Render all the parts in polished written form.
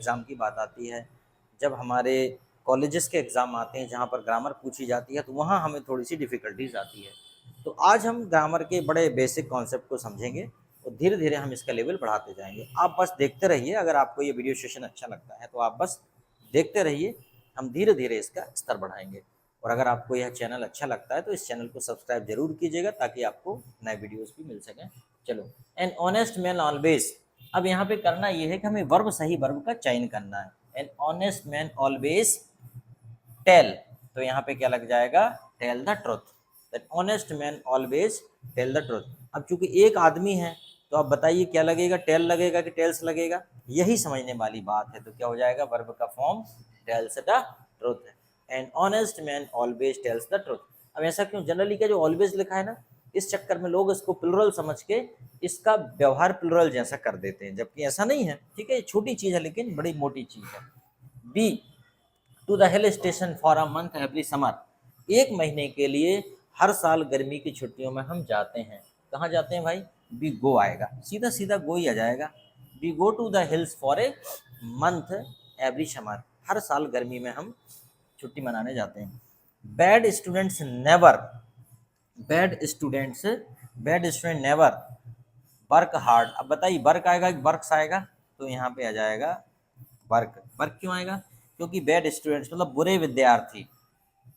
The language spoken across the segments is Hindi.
एग्ज़ाम की बात आती है, जब हमारे कॉलेजेस के एग्ज़ाम आते हैं जहाँ पर ग्रामर पूछी जाती है, तो वहाँ हमें थोड़ी सी डिफ़िकल्टीज आती है। तो आज हम ग्रामर के बड़े बेसिक कॉन्सेप्ट को समझेंगे और धीरे धीरे हम इसका लेवल बढ़ाते जाएंगे। आप बस देखते रहिए, अगर आपको ये वीडियो सेशन अच्छा लगता है तो आप बस देखते रहिए, हम धीरे धीरे इसका स्तर बढ़ाएंगे। और अगर आपको यह चैनल अच्छा लगता है तो इस चैनल को सब्सक्राइब जरूर कीजिएगा ताकि आपको नए वीडियोस भी मिल सकें। चलो, एन ऑनेस्ट मैन ऑलवेज, अब यहाँ पे करना ये है कि हमें वर्ब, सही वर्ब का चयन करना है। An honest man always tell, तो यहाँ पे क्या लग जाएगा, tell the truth. That honest man always tell the truth. अब चूंकि एक आदमी है तो आप बताइए क्या लगेगा, टेल लगेगा कि टेल्स लगेगा, यही समझने वाली बात है। तो क्या हो जाएगा, वर्ब का फॉर्म टेल्स द ट्रुथ है। An honest man always tells the truth. अब ऐसा क्यों, जनरली क्या जो ऑलवेज लिखा है ना, इस चक्कर में लोग इसको प्लुरल समझ के इसका व्यवहार प्लुरल जैसा कर देते हैं, जबकि ऐसा नहीं है। ठीक है, छोटी चीज है लेकिन बड़ी मोटी चीज है। Be, to the hill station for a month every summer, एक महीने के लिए हर साल गर्मी की छुट्टियों में हम जाते हैं। कहाँ जाते हैं भाई, बी गो आएगा, सीधा सीधा गो ही आ जाएगा। We go to the hills for a month every summer, हर साल गर्मी में हम छुट्टी मनाने जाते हैं। Bad students never, bad students, bad student never work hard. अब बताइए वर्क आएगा कि वर्क्स आएगा, तो यहाँ पे आ जाएगा वर्क। वर्क क्यों आएगा, क्योंकि बैड स्टूडेंट्स मतलब बुरे विद्यार्थी,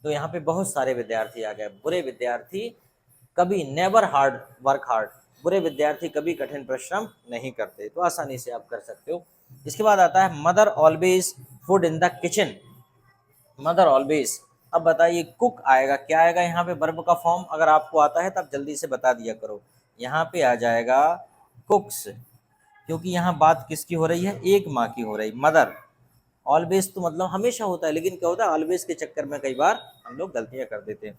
तो यहाँ पे बहुत सारे विद्यार्थी आ गए। बुरे विद्यार्थी कभी, नेवर हार्ड वर्क हार्ड, बुरे विद्यार्थी कभी कठिन परिश्रम नहीं करते, तो आसानी से आप कर सकते हो। इसके बाद आता है mother always food in the kitchen, mother always. अब बताइए कुक आएगा, क्या आएगा यहाँ पे वर्ब का फॉर्म, अगर आपको आता है तब जल्दी से बता दिया करो। यहाँ पे आ जाएगा कुक्स, क्योंकि यहाँ बात किसकी हो रही है, एक माँ की हो रही। मदर, ऑलवेज तो मतलब हमेशा होता है, लेकिन क्या होता है ऑलवेज के चक्कर में कई बार हम लोग गलतियां कर देते हैं।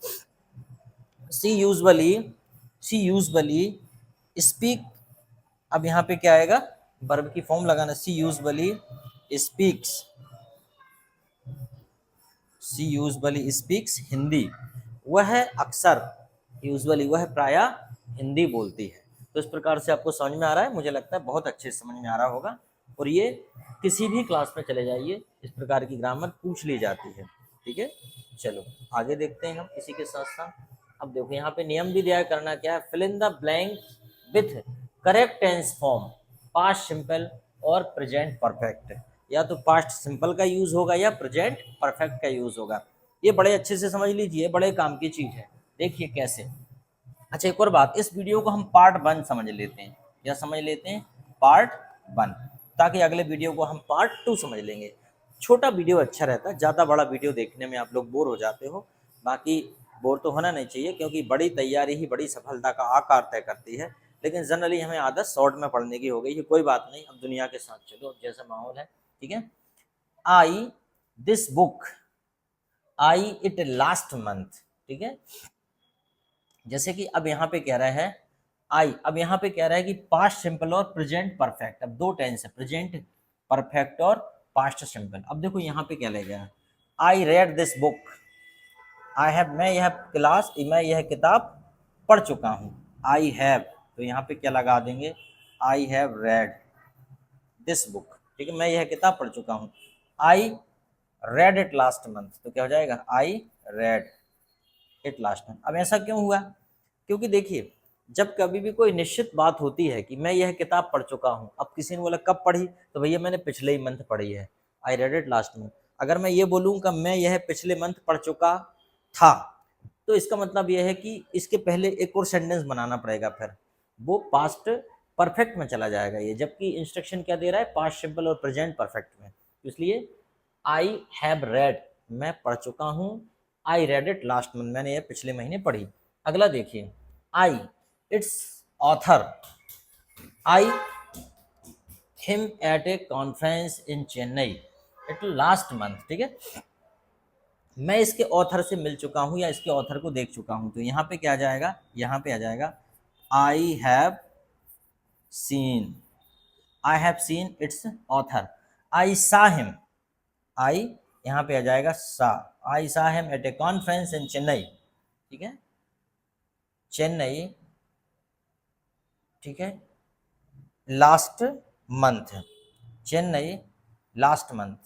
सी यूजुअली, सी यूजुअली स्पीक, अब यहाँ पे क्या आएगा, वर्ब की फॉर्म लगाना। सी यूजुअली स्पीक्स, सी यूजुअली स्पीक्स हिंदी, वह अक्सर, यूजुअली वह प्रायः हिंदी बोलती है। तो इस प्रकार से आपको समझ में आ रहा है, मुझे लगता है बहुत अच्छे से समझ में आ रहा होगा। और ये किसी भी क्लास में चले जाइए, इस प्रकार की ग्रामर पूछ ली जाती है। ठीक है, चलो आगे देखते हैं हम इसी के साथ साथ। अब देखो यहाँ पे नियम भी दिया है, करना क्या है, fill in the blank with correct tense form, past simple और प्रेजेंट परफेक्ट। या तो पास्ट सिंपल का यूज होगा या प्रेजेंट परफेक्ट का यूज होगा। ये बड़े अच्छे से समझ लीजिए, बड़े काम की चीज है। देखिए कैसे। अच्छा एक और बात, इस वीडियो को हम पार्ट 1 समझ लेते हैं, या समझ लेते हैं पार्ट 1, ताकि अगले वीडियो को हम पार्ट 2 समझ लेंगे। छोटा वीडियो अच्छा रहता है, ज़्यादा बड़ा वीडियो देखने में आप लोग बोर हो जाते हो। बाकी बोर तो होना नहीं चाहिए, क्योंकि बड़ी तैयारी ही बड़ी सफलता का आकार तय करती है। लेकिन जनरली हमें आदत शॉर्ट में पढ़ने की हो गई है, कोई बात नहीं, अब दुनिया के साथ चलो, जैसा माहौल है। ठीक है, I this book, I it last month. ठीक है, जैसे कि अब यहाँ पे कह रहा है आई, अब यहाँ पे कह रहा है कि पास्ट सिंपल और प्रेजेंट परफेक्ट, अब दो टेंस है, प्रेजेंट परफेक्ट और पास्ट सिंपल। अब देखो यहाँ पे क्या लगेगा, I read this book, I have, मैं यह क्लास, मैं यह किताब पढ़ चुका हूँ। आई हैव, तो यहाँ पे क्या लगा देंगे, I have read this book. ठीक है, मैं यह किताब पढ़ चुका हूँ। I read it last month, तो क्या हो जाएगा, I read it last month. अब ऐसा क्यों हुआ, क्योंकि देखिए जब कभी भी कोई निश्चित बात होती है कि मैं यह किताब पढ़ चुका हूँ, अब किसी ने बोला कब पढ़ी, तो भैया मैंने पिछले ही मंथ पढ़ी है, I read it last month. अगर मैं ये बोलूँ मैं यह पिछले मंथ पढ़ चुका था, तो इसका मतलब यह है कि इसके पहले एक और सेंटेंस बनाना पड़ेगा, फिर वो पास्ट परफेक्ट में चला जाएगा ये, जबकि इंस्ट्रक्शन क्या दे रहा है, पास्ट सिंपल और प्रेजेंट परफेक्ट में। इसलिए आई हैव रेड, मैं पढ़ चुका हूँ, I read it last month, मैंने ये पिछले महीने पढ़ी। अगला देखिए, I it's author, I him at a conference in Chennai it last month. ठीक है, मैं इसके ऑथर से मिल चुका हूँ या इसके ऑथर को देख चुका हूँ, तो यहाँ पे क्या आ जाएगा, यहाँ पे आ जाएगा I have seen, I have seen it's author. I saw him, आई यहाँ पे आ जाएगा saw, I saw him at a conference in Chennai. ठीक है, चेन्नई, ठीक है, last month, Chennai last month,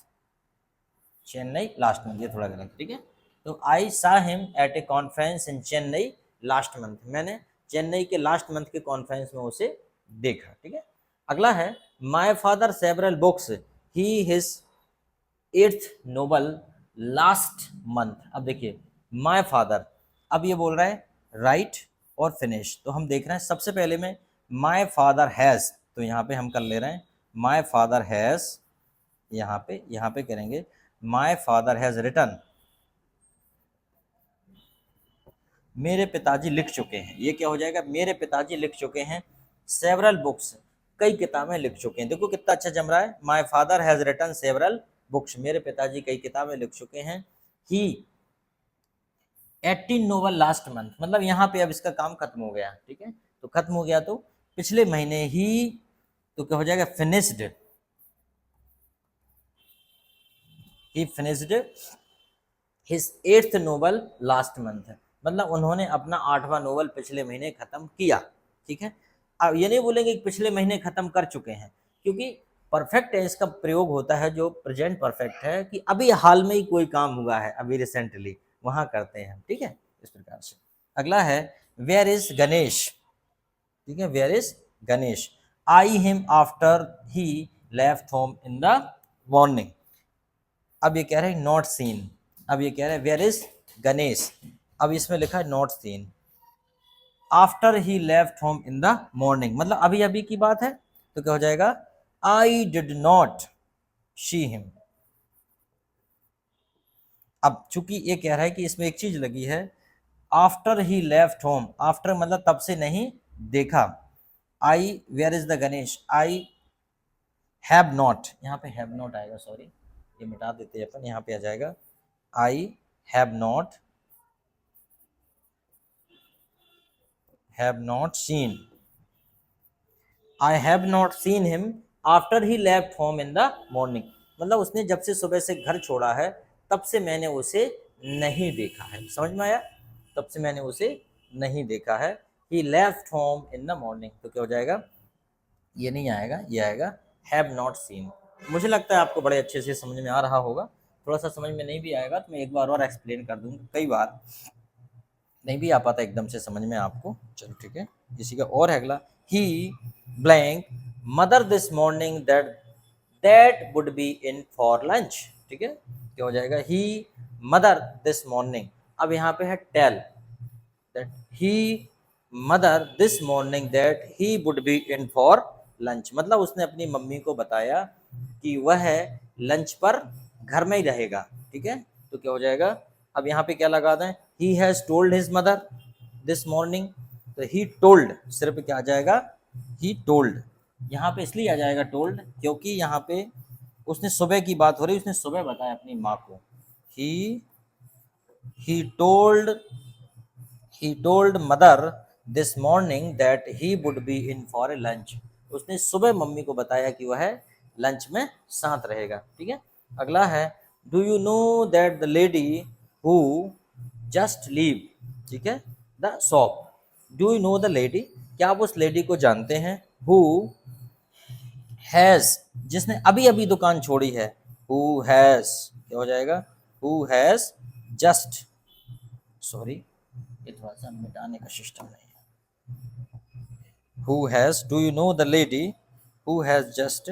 Chennai last month, ये थोड़ा गलत, ठीक है। तो I saw him at a conference in Chennai last month, मैंने चेन्नई के लास्ट मंथ के कॉन्फ्रेंस में उसे देखा, ठीक है। अगला है my father several books he his 8th novel last month. अब देखिए माई फादर, अब ये बोल रहा है राइट और फिनिश, तो हम देख रहे हैं सबसे पहले में माई फादर हैज़, तो यहाँ पे हम कर ले रहे हैं माई फादर हैज़, यहाँ पे करेंगे माई फादर हैज़ रिटन, मेरे पिताजी लिख चुके हैं, ये क्या हो जाएगा, मेरे पिताजी लिख चुके हैं, सेवरल बुक्स, कई किताबें लिख चुके हैं, देखो कितना अच्छा जम रहा है, my father has written several books, मेरे पिताजी कई किताबें लिख चुके हैं, ही 18 नोवेल लास्ट मंथ, मतलब यहाँ पे अब इसका काम खत्म हो गया, ठीक है, तो खत्म हो गया तो पिछले महीने ही, तो क्या हो जाएगा फिनिश्ड, ही finished his 8th novel last month, मतलब उन्होंने अपना 8वां नोवेल पिछले महीने खत्म किया, ठीक है। अब ये नहीं बोलेंगे कि पिछले महीने खत्म कर चुके हैं, क्योंकि परफेक्ट टेंस का प्रयोग होता है जो प्रेजेंट परफेक्ट है, कि अभी हाल में ही कोई काम हुआ है, अभी रिसेंटली, वहां करते हैं, ठीक है, इस प्रकार से। अगला है वेयर इज गणेश, ठीक है, where is Ganesh, I him after he left home in the morning, अब ये कह रहे हैं नॉट सीन, अब ये कह रहे हैं वेयर इज गणेश, अब इसमें लिखा है not seen, after he left home in the morning, मतलब अभी अभी की बात है, तो क्या हो जाएगा I did not see him, अब चूंकि ये कह रहा है कि इसमें एक चीज लगी है, after he left home, after मतलब तब से नहीं देखा, I where is the Ganesh, I have not, यहाँ पे हैव नॉट आएगा, सॉरी ये मिटा देते हैं अपन, यहाँ पे आ जाएगा I have not seen, I have not seen him after he left home in the morning, मतलब उसने जब से सुबह से घर छोड़ा है तब से मैंने उसे नहीं देखा है, समझ में आया, तब से मैंने उसे नहीं देखा है, he left home in the morning, तो क्या हो जाएगा, ये नहीं आएगा, ये आएगा have not seen। मुझे लगता है आपको बड़े अच्छे से समझ में आ रहा होगा, थोड़ा सा समझ में नहीं भी आएगा तो मैं एक बार और एक्सप्लेन कर दूंगा, कई बार नहीं भी आ पाता एकदम से समझ में आपको, चलो ठीक है। इसी का और है अगला, he blank mother this morning that would be in for lunch, ठीक है, क्या हो जाएगा ही मदर दिस मॉर्निंग, अब यहाँ पे है tell that he mother this morning that he would be in for lunch, मतलब उसने अपनी मम्मी को बताया कि वह लंच पर घर में ही रहेगा, ठीक है, तो क्या हो जाएगा, अब यहाँ पे क्या लगा दें, he has told his mother this morning, तो ही टोल्ड सिर्फ क्या आ जाएगा, ही टोल्ड, यहाँ पे इसलिए आ जाएगा टोल्ड क्योंकि यहाँ पे उसने सुबह की बात हो रही, उसने सुबह बताया अपनी माँ को, he told he told mother this morning that he would be in for a lunch, उसने सुबह मम्मी को बताया कि वह लंच में साथ रहेगा, ठीक है। अगला है do you know that the lady who just leave, ठीक है, the shop, do you know the lady, क्या आप उस लेडी को जानते हैं, हु हैज, जिसने अभी अभी दुकान छोड़ी है, हु हैज, क्या हो जाएगा, हु हैज जस्ट, सॉरी ये थोड़ा सा मिटाने का सिस्टम नहीं है, who has, do you know the lady who has just,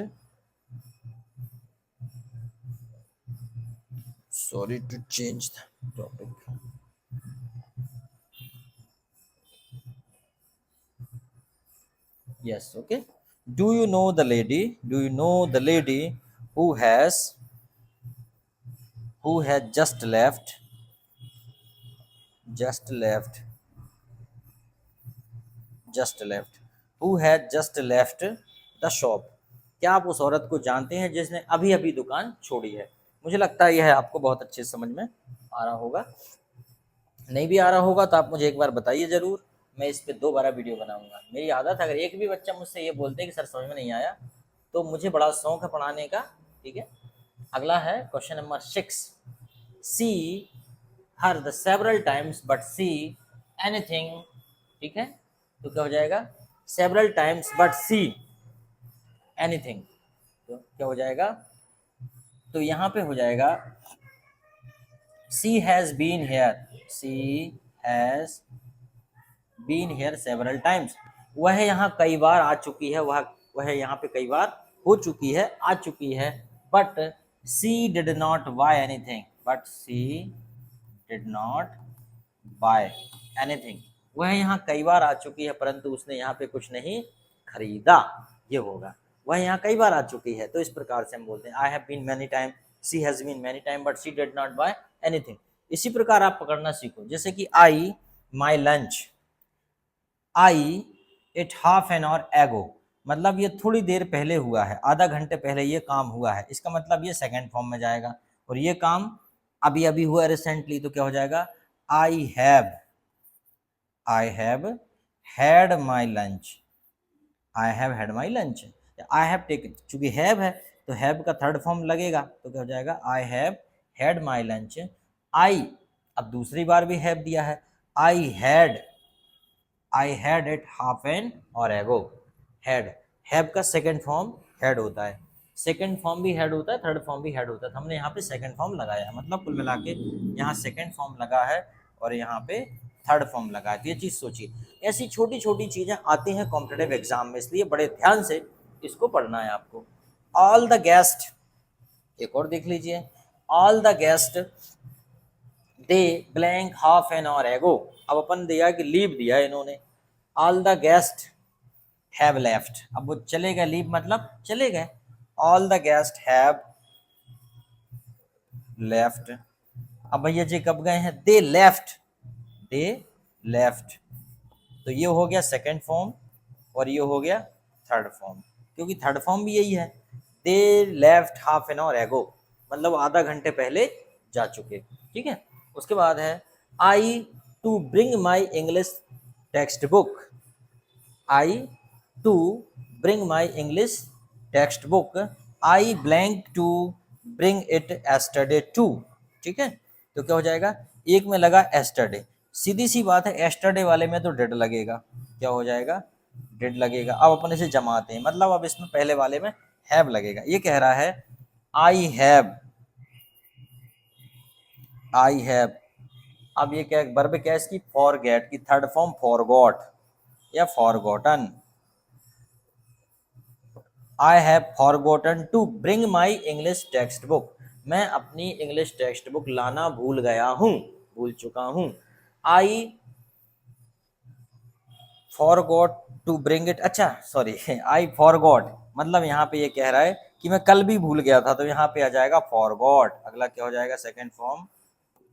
sorry to change the topic, yes okay, do you know the lady, do you know the lady who has just left, just left, just left, who had just left the shop, क्या आप उस औरत को जानते हैं जिसने अभी अभी दुकान छोड़ी है, मुझे लगता है यह आपको बहुत अच्छे समझ में आ रहा होगा, नहीं भी आ रहा होगा तो आप मुझे एक बार बताइए जरूर, मैं इस पे दोबारा वीडियो बनाऊंगा, मेरी आदत है अगर एक भी बच्चा मुझसे ये बोलते हैं कि सर समझ में नहीं आया तो मुझे बड़ा शौक है पढ़ाने का, ठीक है। अगला है question number 6, see her the several times but see anything, ठीक है, तो क्या हो जाएगा, several times but see anything, तो क्या हो जाएगा, तो यहाँ पे हो जाएगा she has been here, she has been here several times, वह यहाँ कई बार आ चुकी है, वह यहाँ पे कई बार हो चुकी है, आ चुकी है। But she did not buy anything, but she did not buy anything, वह यहाँ कई बार आ चुकी है परंतु उसने यहाँ पे कुछ नहीं खरीदा, ये होगा। वह यहाँ कई बार आ चुकी है, तो इस प्रकार से हम बोलते हैं I have been many time, she has been many time, but she did not buy anything. इसी प्रकार आप पकड़ना सीखो, जैसे कि I my lunch, I ate half an hour ago, मतलब ये थोड़ी देर पहले हुआ है, आधा घंटे पहले ये काम हुआ है, इसका मतलब ये सेकंड फॉर्म में जाएगा। और ये काम अभी अभी हुआ रिसेंटली, तो क्या हो जाएगा I have had my lunch, I have had my lunch, I have taken, चूंकि हैव है तो हैव का थर्ड फॉर्म लगेगा, तो क्या हो जाएगा I have had my lunch. I, अब दूसरी बार भी हैव दिया है, I had it half an hour ago, have का सेकंड फॉर्म हैड होता है, सेकंड फॉर्म भी हैड होता है, थर्ड फॉर्म भी हैड होता है, तो हमने यहाँ पे सेकंड फॉर्म लगाया है, मतलब कुल मिला के यहाँ सेकंड फॉर्म लगा है और यहाँ पे थर्ड फॉर्म लगा है। तो ये चीज़ सोचिए, ऐसी छोटी छोटी चीज़ें आती हैं कॉम्पिटेटिव एग्जाम में, इसलिए बड़े ध्यान से इसको पढ़ना है आपको। ऑल द गेस्ट, एक और देख लीजिए, all the guest they blank half an hour एगो, अब अपन दिया कि लीव दिया इन्होंने, all the guest have left, अब वो चले गए, लीव मतलब चले गए, all the guest have left, अब भैया जी कब गए हैं, दे लेफ्ट तो ये हो गया सेकंड फॉर्म और ये हो गया थर्ड फॉर्म, क्योंकि थर्ड फॉर्म भी यही है, they left half an hour ago, मतलब आधा घंटे पहले जा चुके, ठीक है। उसके बाद है I to bring my English text book, I to bring my English text book, I blank to bring it yesterday too, ठीक है। तो क्या हो जाएगा, एक में लगा एस्टरडे, सीधी सी बात है एस्टरडे वाले में तो डिड लगेगा, क्या हो जाएगा डिड लगेगा। अब अपन इसे जमाते हैं, मतलब अब इसमें पहले वाले में हैव लगेगा, ये कह रहा है आई हैव, अब ये क्या वर्ब क्या है इसकी, फॉरगेट की थर्ड फॉर्म फॉरगॉट या forgotten, I have forgotten to bring my English text book, मैं अपनी इंग्लिश टेक्स्ट बुक लाना भूल गया हूँ, भूल चुका हूँ। I forgot to bring it, अच्छा सॉरी आई फॉरगॉट, मतलब यहाँ पे ये कह रहा है कि मैं कल भी भूल गया था, तो यहाँ पे आ जाएगा फॉरगॉट, अगला क्या हो जाएगा second form,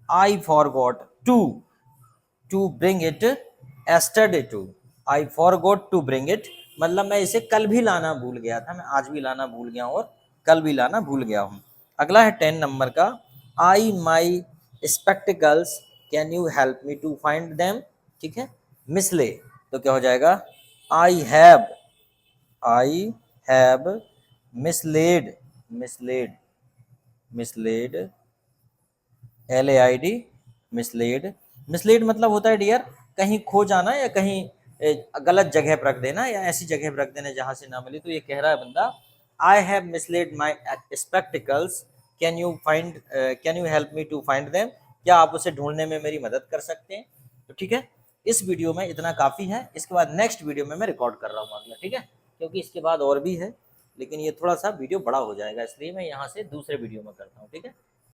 I forgot to bring it yesterday to, I forgot to bring it, मतलब मैं इसे कल भी लाना भूल गया था, मैं आज भी लाना भूल गया हूँ और कल भी लाना भूल गया हूँ। अगला है 10 नंबर का, I my spectacles can you help me to find them, ठीक है, मिसले, तो क्या हो जाएगा I have mislaid LAID mislaid मतलब होता है डियर कहीं खो जाना या कहीं गलत जगह पर रख देना या ऐसी जगह पर रख देना जहां से ना मिले, तो ये कह रहा है बंदा I have misled my spectacles, can you help me to find them, क्या आप उसे ढूंढने में मेरी मदद कर सकते हैं। तो ठीक है, इस वीडियो में इतना काफ़ी है, इसके बाद नेक्स्ट वीडियो में मैं रिकॉर्ड कर रहा हूँ अगला, ठीक है, क्योंकि इसके बाद और भी है, लेकिन ये थोड़ा सा वीडियो बड़ा हो जाएगा, इसलिए मैं यहाँ से दूसरे वीडियो में करता हूँ, ठीक है।